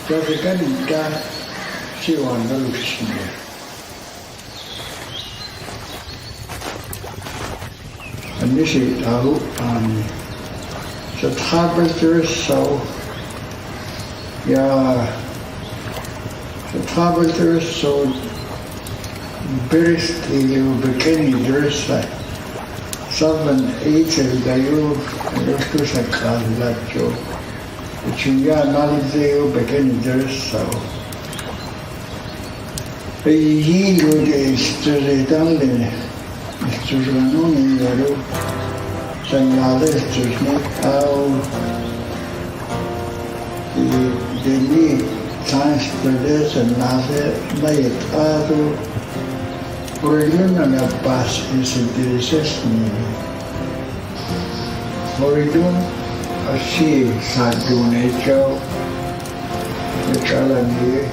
praticamente si vanno all'uscita. Initially, the temperature so the temperature so briskly beginning there's 7-8 da io riesco a callaggio ci analizze io beginning there's so e io che sto dalle sto non ero segnale sto Dene transportation nace Original bus is interesting. Original she Dene the calendar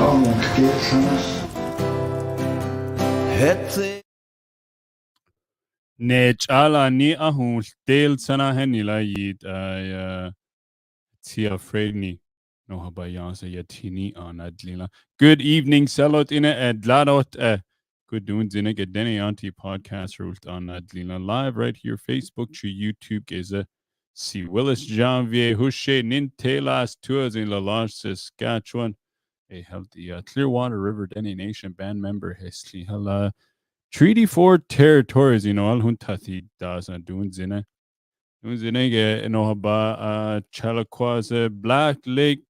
almost gets Necala ni ahul del sana henila yid tia afraidni no habayansa yatini on adlila. Good evening, salot in adladot good doing zinig a Dene Yati podcast rult on adlila live right here Facebook to YouTube geza si Willis Janvier Hushe Nintelas tours in La Loche Saskatchewan a healthy Clearwater River Dene Nation band member Hesli Hala Treaty 4 territories, al huntati das doing zine. Doing zine no haba Chalakwaze Black Lake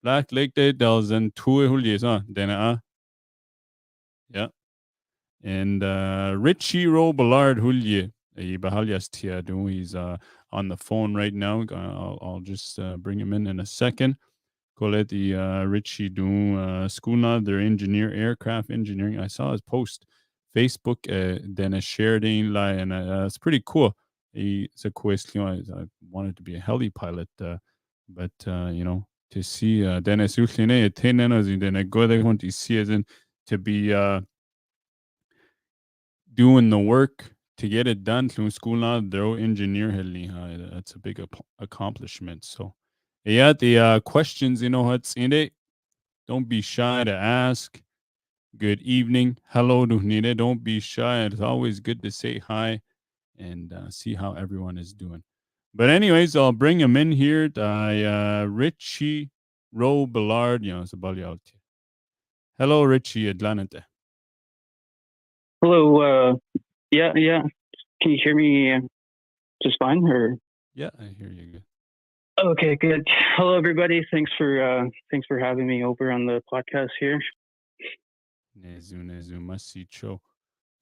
de Delzen Tue Huliesa Dena. Yeah. And Richie Robillard Hulye. Bahalias Tia doing he's on the phone right now. I'll just bring him in a second. Colette Richie doing school now, their aircraft engineering. I saw his post Facebook, then a shared in line, and it's pretty cool. It's a question. I wanted to be a heli pilot, but to see Dennis Uthline, 10 anos, and then I go there to see as in to be doing the work to get it done through school now. Their engineer heli, that's a big accomplishment. So, yeah, the questions, what's in it. Don't be shy to ask. Good evening. Hello, Duhnide. Don't be shy. It's always good to say hi and see how everyone is doing. But anyways, I'll bring him in here. Richie Robillard. It's about out. Hello, Richie Adlanante. Hello. Yeah. Can you hear me just fine? Or yeah, I hear you good. Okay, good. Hello, everybody. Thanks for having me over on the podcast here. Nezu masicho.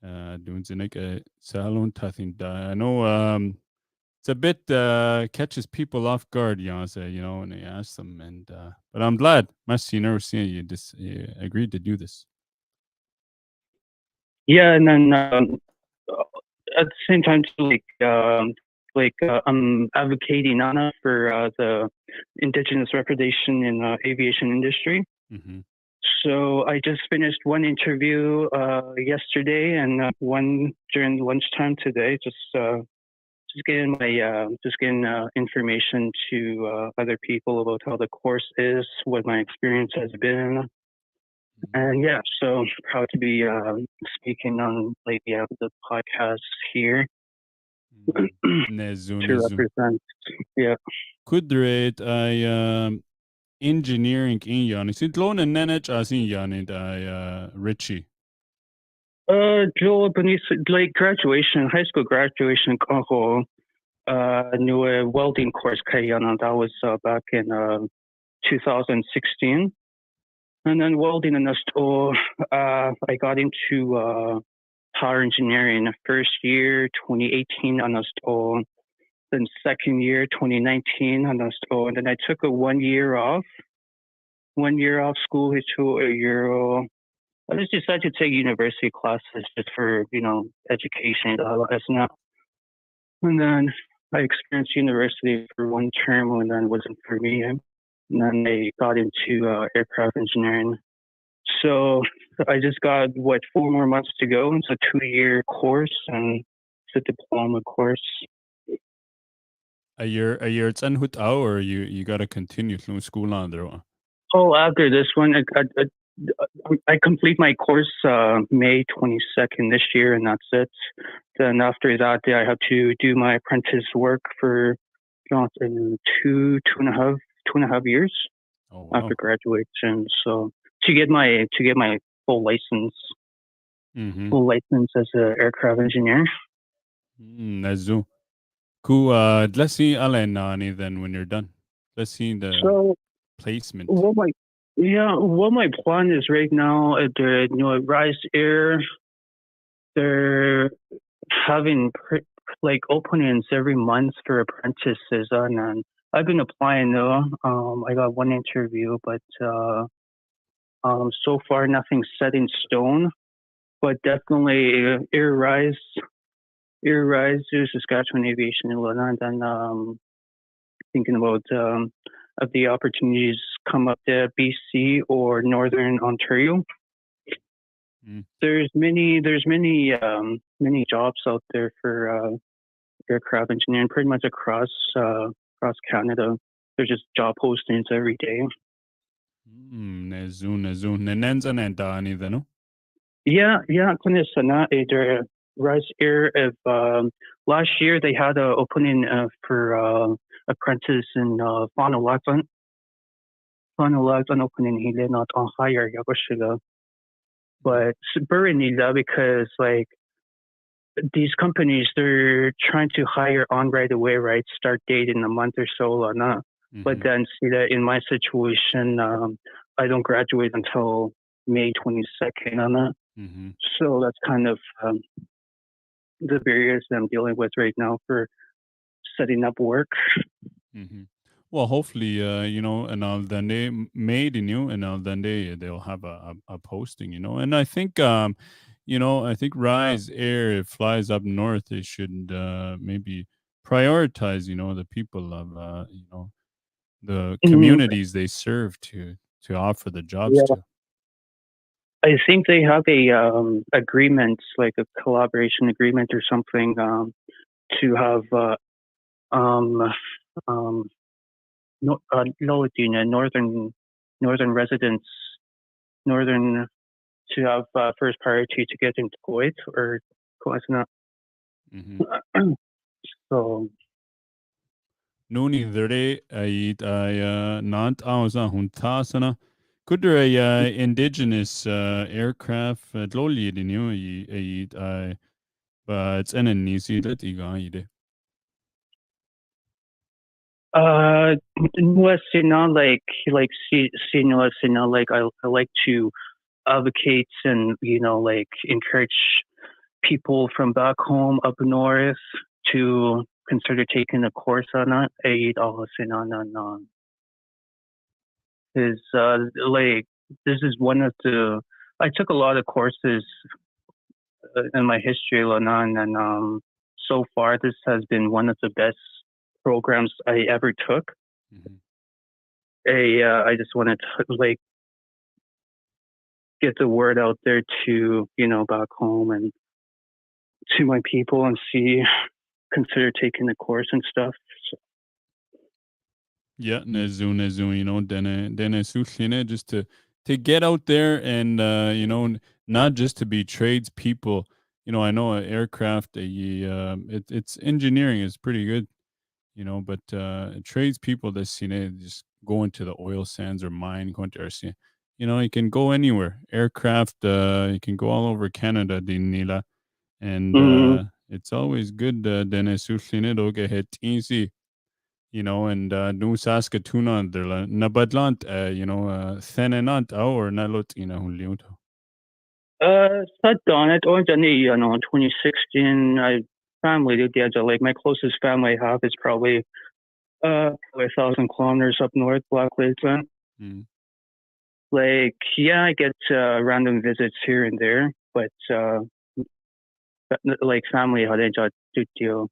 Doing zinek salon tathin. I know it's a bit catches people off guard, when they ask them. And but I'm glad, Masi, never seen you agreed to do this. Yeah, and then at the same time, too, I'm advocating Anna for the indigenous representation in the aviation industry. Mm-hmm. So I just finished one interview yesterday and one during lunchtime today. Just getting information to other people about how the course is, what my experience has been, and yeah. So proud to be speaking on the podcast here to represent. Yeah. Kudret engineering in Yan. Is it loan and nanage as in Yan and Richie? Joel, graduation, high school graduation, new welding course, that was back in 2016. And then welding in I got into power engineering first year, 2018, then second year, 2019, and then I took a 1 year off school to a year. I just decided to take university classes just for, education. And then I experienced university for one term and then it wasn't for me. And then I got into aircraft engineering. So I just got, 4 more months to go. It's a 2-year course and it's a diploma course. a year it's hut out, or you got to continue through school on there. Oh, after this one, I complete my course May 22nd this year, and that's it. Then after that, I have to do my apprentice work for two and a half years Oh wow. after graduation. So to get my full license, Mm-hmm. full license as an aircraft engineer. Nazu. Cool. Let's see Alenani then when you're done. Let's see the So placement. what my plan is right now at the Rise Air, they're having openings every month for apprentices, and I've been applying though. I got one interview, but so far nothing's set in stone. But definitely Air Rise, Saskatchewan Aviation in London, and thinking about if the opportunities come up to BC or Northern Ontario. There's many jobs out there for aircraft engineering, pretty much across Canada. There's just job postings every day. Nazu. Nenenza nendani then, no? Yeah, kuna sana either Rise Air. If last year they had an opening for apprentice in Vanuatu. Vanuatu opening hile not on hire yagoshila. But bury nila because like these companies, they're trying to hire on right away, right? Start date in a month or so, na. But then see that in my situation, I don't graduate until May 22nd, na. So that's kind of the barriers that I'm dealing with right now for setting up work. Well, hopefully, and all then they made in you, and all then they'll have a posting, and I think, I think Rise Air, it flies up north, they should maybe prioritize, the people of, the communities they serve to offer the jobs to. I think they have a agreement, like a collaboration agreement or something, to have northern residents, to have first priority to get employed or not. So Nuni dere ay not ausa huntasana. Could there a indigenous aircraft loli di new but it's an nisi that igide. I like to advocate and encourage people from back home up north to consider taking a course on that. Is this is one of the I took a lot of courses in my history, and so far this has been one of the best programs I ever took. I just wanted to get the word out there to back home and to my people and consider taking the course and stuff. So. Yeah, nezu, dene sushine, just to get out there and not just to be tradespeople. I know an aircraft, it's engineering is pretty good, but tradespeople that just go into the oil sands or mine, going to RC. You can go anywhere. Aircraft, you can go all over Canada, dinila, and it's always good. Dene sushine doge het easy. And nu Saskatoon der na badlant, thenenant or na lot huliuto. Done it or in 2016 family did like my closest family I have is probably 1,000 kilometers up north, Black Lake. I get random visits here and there, but like family had a job to deal.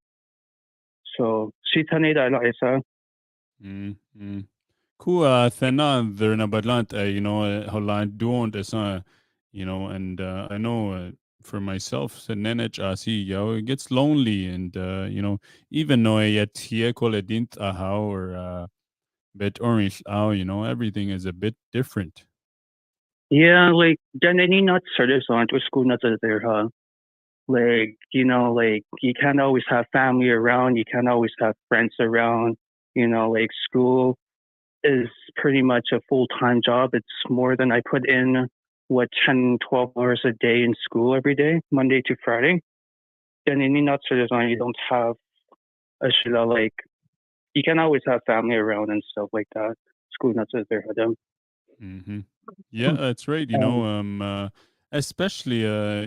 So Sitanida Isa. Cool thena there na badlant, Holland don't and I know for myself, so nenech asi, it gets lonely, and even though yet here dint how or bit orange everything is a bit different. Yeah, like Dene not certain on to school not there, huh? Like, like you can't always have family around, you can't always have friends around, like school is pretty much a full-time job. It's more than I put in, 10, 12 hours a day in school every day, Monday to Friday. Then in not certain on you don't have a shila like you can always have family around and stuff like that. School not there for them. Mm-hmm. Yeah, that's right. Especially I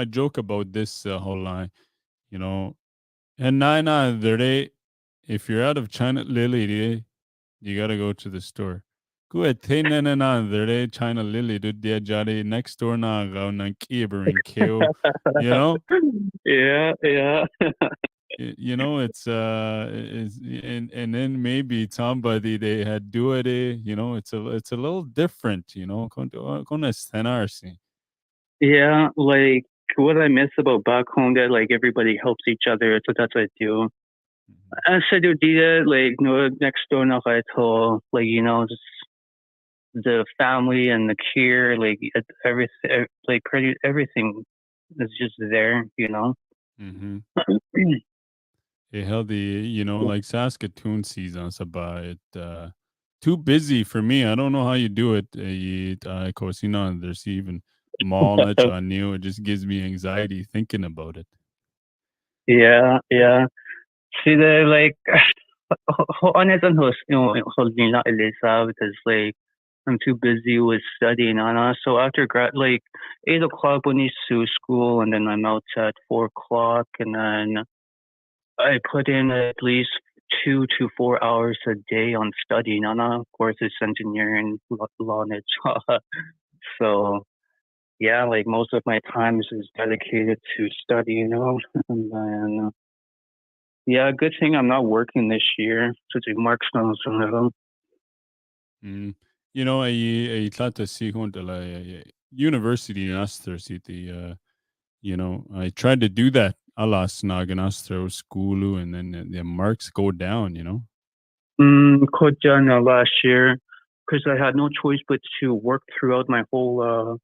joke about this whole line. You know, and na the day, if you're out of China, Lily, you gotta go to the store. Go ahead, na the day China Lily do dia jari next door na go na kibering kill. You know, Yeah, yeah. it's and then maybe somebody they had do it. It's a little different. Con estrenarse. Yeah, like what I miss about back home that like everybody helps each other, so that's what I do. And so do that, like no next door na to like just the family and the care, like everything, like pretty everything is just there. Mm-hmm. It held the like Saskatoon seasons about too busy for me. I don't know how you do it. Of course, there's even knowledge on you. It just gives me anxiety thinking about it. Yeah, yeah. See the like honest and host, holding not Elisa because like I'm too busy with studying Anna. So after like 8 o'clock when you to school and then I'm out at 4 o'clock and then I put in at least 2 to 4 hours a day on studying Anna. Of course it's engineering law knowledge. So yeah, like most of my time is dedicated to study, and then yeah, good thing I'm not working this year. So to Mark's not so Mm. I thought to see university in Astor City. I tried to do that a la snag in Astor school, and then the marks go down. Kojana last year because I had no choice but to work throughout my whole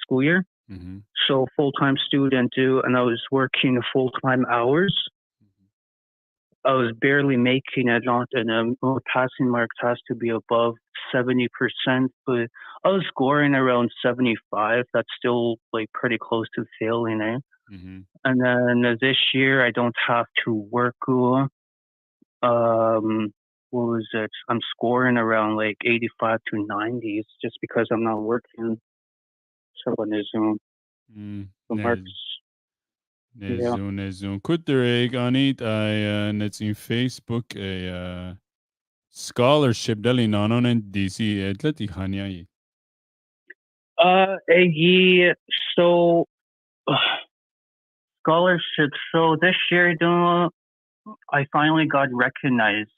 school year. Mm-hmm. So full time student too, and I was working full time hours. I was barely making it, not and passing mark has to be above 70%, but I was scoring around 75. That's still like pretty close to failing, eh? Mm-hmm. And then this year I don't have to work. What was it? I'm scoring around like 85 to 90s just because I'm not working. So on the Zoom, the marks, yeah. Nezun. Kutter on it. And it's in Facebook a scholarship dali nanon and DC atleti hanya. So scholarship. So this year, I finally got recognized.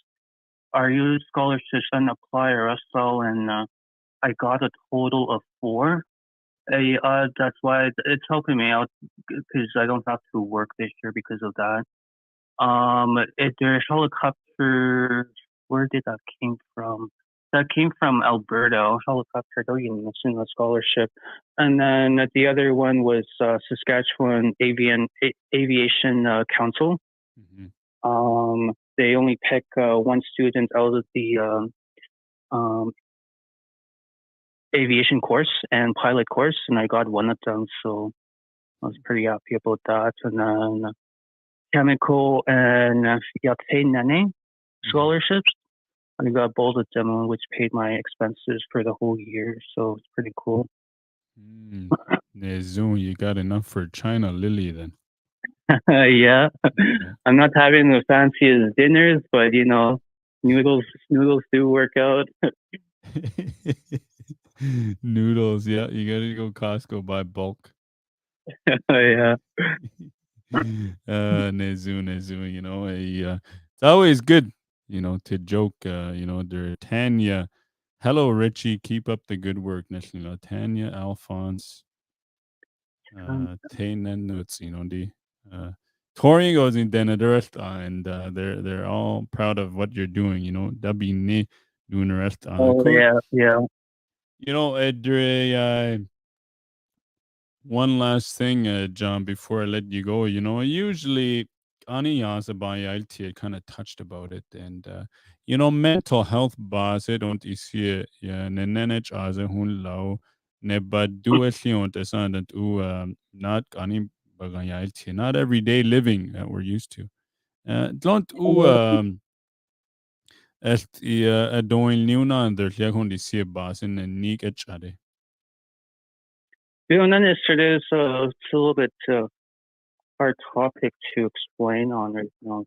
Our youth scholarships and apply RSL, and I got a total of 4. That's why it's helping me out because I don't have to work this year because of that. There's helicopter. Where did that came from? That came from Alberta. Helicopter mentioned a scholarship, and then the other one was Saskatchewan Aviation Council. Mm-hmm. They only pick one student out of the um, aviation course and pilot course, and I got one of them, so I was pretty happy about that. And then chemical and Nene scholarships. I got both of them, which paid my expenses for the whole year, so it's pretty cool. Nezun, you got enough for China Lily then. Yeah, I'm not having the fanciest dinners, but noodles do work out. Noodles, yeah, you gotta go Costco buy bulk. Yeah. Nezu, it's always good, to joke, there Tanya. Hello, Richie. Keep up the good work, Tanya, Alphonse. Tainen nuts, the touring goes in Denederest, and they're all proud of what you're doing, Dabi ni Dunerest. Oh Cool. yeah. Edre, one last thing, John, before I let you go, usually Ani Yazabayalti kind of touched about it. And, mental health base don't isi ya nenech aze hun lao neba duesi on descendant not Ani Bagayalti, not everyday living that we're used to. Don't est doing new and there's yakon isi bas in a neek echade. Then it's a little bit hard topic to explain on right now.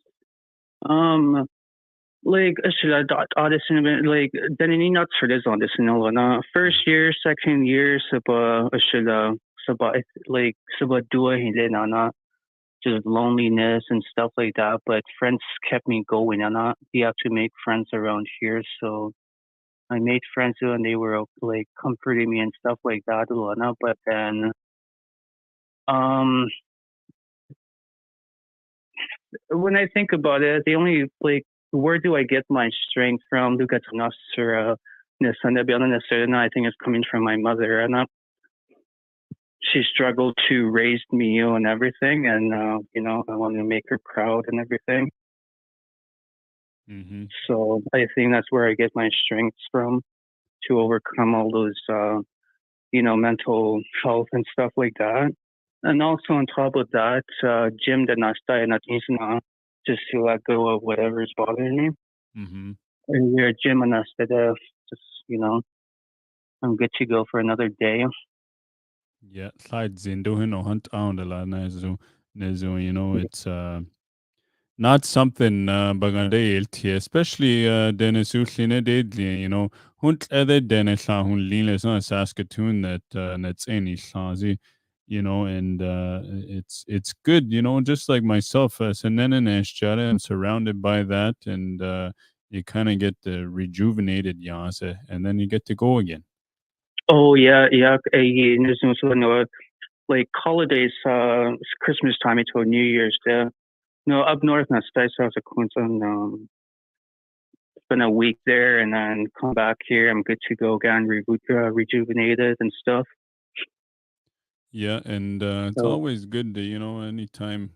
Like should I audition like Dene Yati audition first year, second year should like do just loneliness and stuff like that. But friends kept me going and you have to make friends around here. So I made friends and they were like comforting me and stuff like that. But then when I think about it, the only like where do I get my strength from? I think it's coming from my mother, and she struggled to raise me and everything, and I want to make her proud and everything. Mm-hmm. So I think that's where I get my strengths from to overcome all those, mental health and stuff like that. And also on top of that, gym the nasta and just to let go of whatever is bothering me. Mm-hmm. We're gym and nasta I'm good to go for another day. Yeah, slide zindohin or hunt on the la nezu, it's not something bagande LT, especially Dennis Usline Deadly, hunt other Dennis hun linless on Saskatoon that that's any sazi, and it's good, just like myself, I'm surrounded by that, and you kind of get the rejuvenated yase, and then you get to go again. Oh yeah. Like holidays, Christmas time into New Year's Day. No, up north in the States, I was a Queensland. Spend a week there and then come back here. I'm good to go again, rejuvenated and stuff. Yeah, and it's always good to, anytime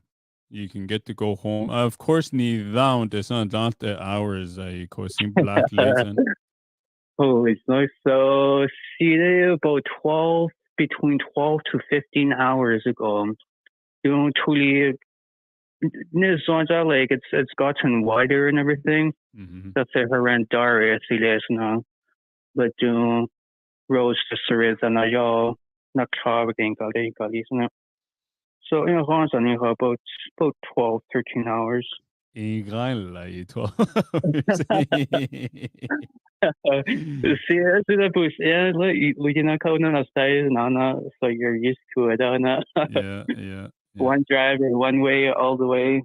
you can get to go home. Of course, ni down it's not the hours I cosim black lesson. Oh, it's nice. So see there about between 12 to 15 hours ago. Truly like it's gotten wider and everything. That's a Harandari now. But roads to Suez and y'all not carving gali, isn't it? So about 12, 13 hours. See, the bus, yeah, we can call on stairs, so you're used to it, Yeah. One driver, one way, all the way.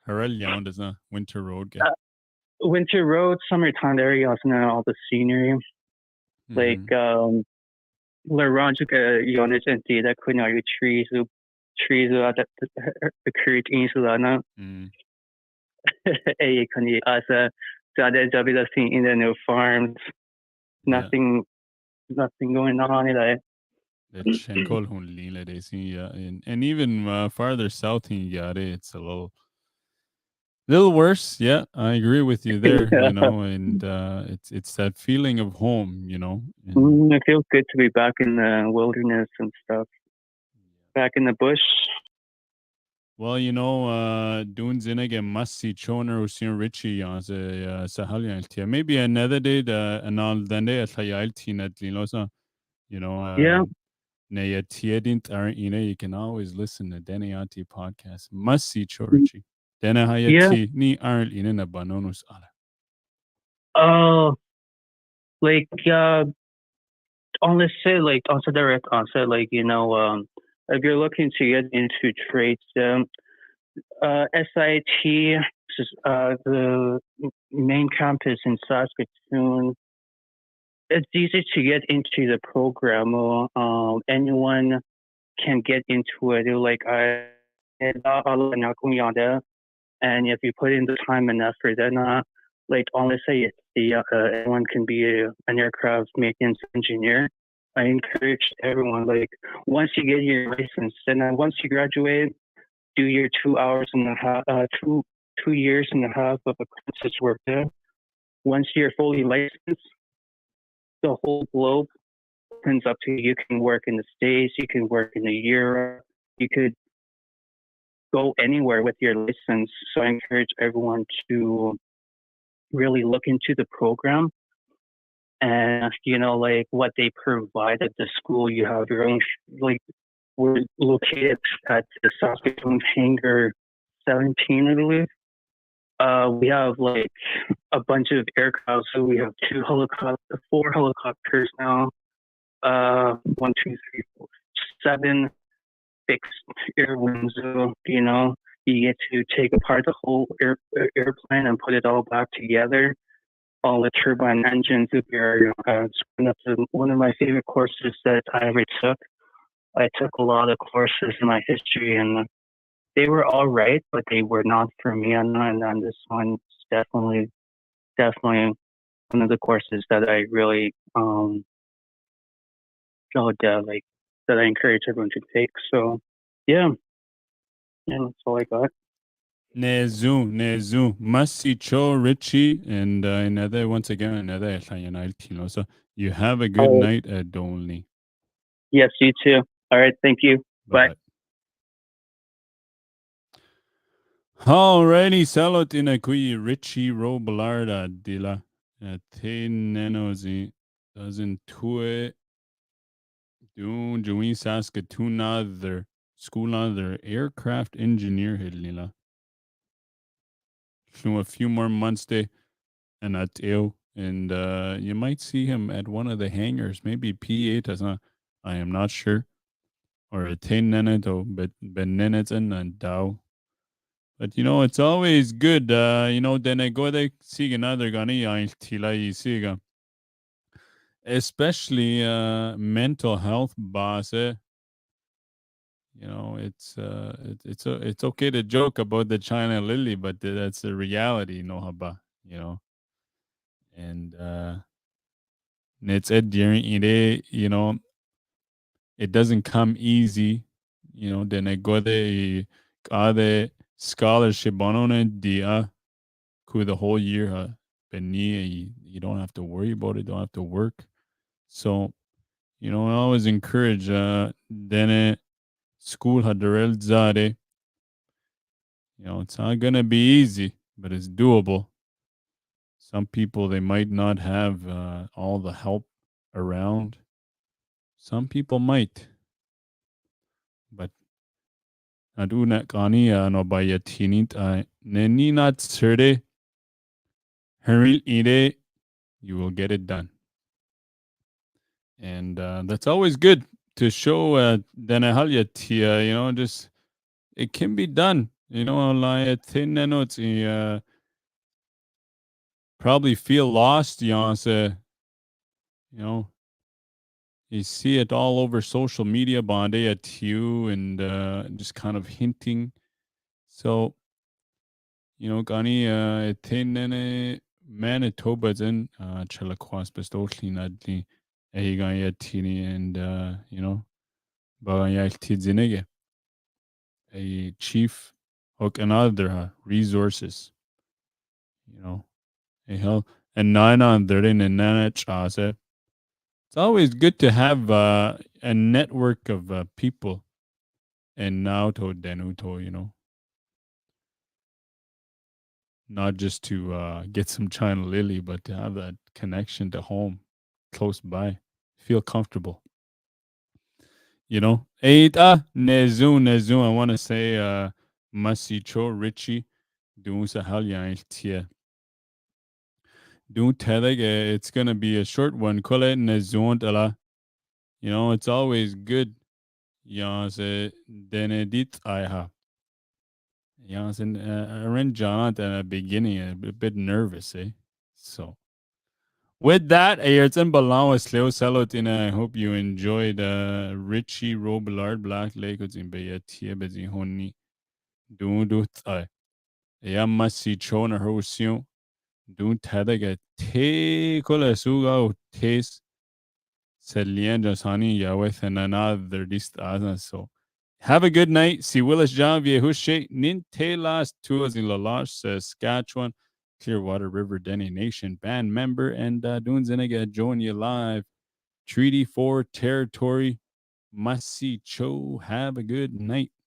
Harel is a winter road. Winter road, summertime areas, and all the scenery. Like, Laranjica unit and data couldn't are trees that occurred in Solana. A can as a that thing in the new farms. Nothing going on in and even farther south in Yare, it's a little worse. Yeah, I agree with you there. And it's that feeling of home. It feels good to be back in the wilderness and stuff. Back in the bush. Well, doing zinnig and must see choner or see Richie as a Sahalian. Maybe another day, and all then they at Hayalti at Lilosa. Yeah. You can always listen to Dene Yati podcast. Must see Chorichi. Dene Hayati ni aren't in a banonus ala. Oh, like honestly, like also direct answer, like if you're looking to get into trades, SIT, the main campus in Saskatoon. It's easy to get into the program. Anyone can get into it. They're like, and if you put in the time and effort, then like honestly, anyone can be an aircraft maintenance engineer. I encourage everyone, like, once you get your license, and then once you graduate, do your 2 hours and a half, 2 years and a half of apprentice work there. Once you're fully licensed, the whole globe opens up to you. You can work in the States, you can work in Europe, you could go anywhere with your license. So I encourage everyone to really look into the program and, like what they provide at the school. You have your own, like, we're located at the Saskatoon Hangar 17, I believe. We have like a bunch of aircraft. So we have 4 helicopters now. 1, 2, 3, 4, 7 fixed air wings. You get to take apart the whole airplane and put it all back together. All the turbine engines. One of my favorite courses that I ever took. I took a lot of courses in my history, and they were all right, but they were not for me. And then this one's definitely one of the courses that I really that I encourage everyone to take. So yeah, that's all I got. Nezu. Masi Cho, Richie, and once again, another So you have a good night at Donley. Yes, you too. All right, thank you. Bye. Alrighty, salot in a kui Richie Robillard dila. Nenozi doesn't tue doon Joey Saskatoon other school other aircraft engineer hilnila. So a few more months day and at ill. And you might see him at one of the hangars, maybe P8 as I am not sure. Or a 10 neneto, but Beneneten and Dow. But it's always good. Then I go there see another gani tila siga. Especially mental health boss. It's okay to joke about the China lily, but that's the reality, no haba, And it's during it, it doesn't come easy. Then I go there, scholarship on it, the whole year, you don't have to worry about it, don't have to work. So, I always encourage, then school hadarel zade. It's not gonna be easy, but it's doable. Some people they might not have all the help around. Some people might, but aduna kani no bayatinit neni not serde heril ide, you will get it done. And that's always good to show Denahalyat, just it can be done. Like it's probably feel lost, you see it all over social media, bande at you, and just kind of hinting. So, Gani Tenene Manitoba's in Chelakwas Bestotli Nadli Ehigaya Tini and Bagayal Tidzinege, a chief hook and other resources, a hell and nine on there in Nana Chase. It's always good to have a network of people and now to Denuto, not just to get some China lily, but to have that connection to home close by, feel comfortable. Eita Nezu. I want to say Masicho Richie doing Sahalyan Tia. Don't tell it's gonna be a short one. Kole Nezuntala. It's always good. Say Denedit Iha. And Ren John at the beginning a bit nervous, eh? So With that, Ayrton Balan Sleo Salot I hope you enjoyed Richie Robillard Black Lake in Bayatia Bezin Honi. Don't Yamasi Chona Hosio. Don't Tadaga Te Kola Suga Taste Selian Jasani Yaweth and another list so. Have a good night. See Willis Janvier Hushe Ninte last tours in La Loche, Saskatchewan, Clearwater River Dene Nation band member, and Dunzeniga join you live. Treaty 4 territory. Masi Cho. Have a good night.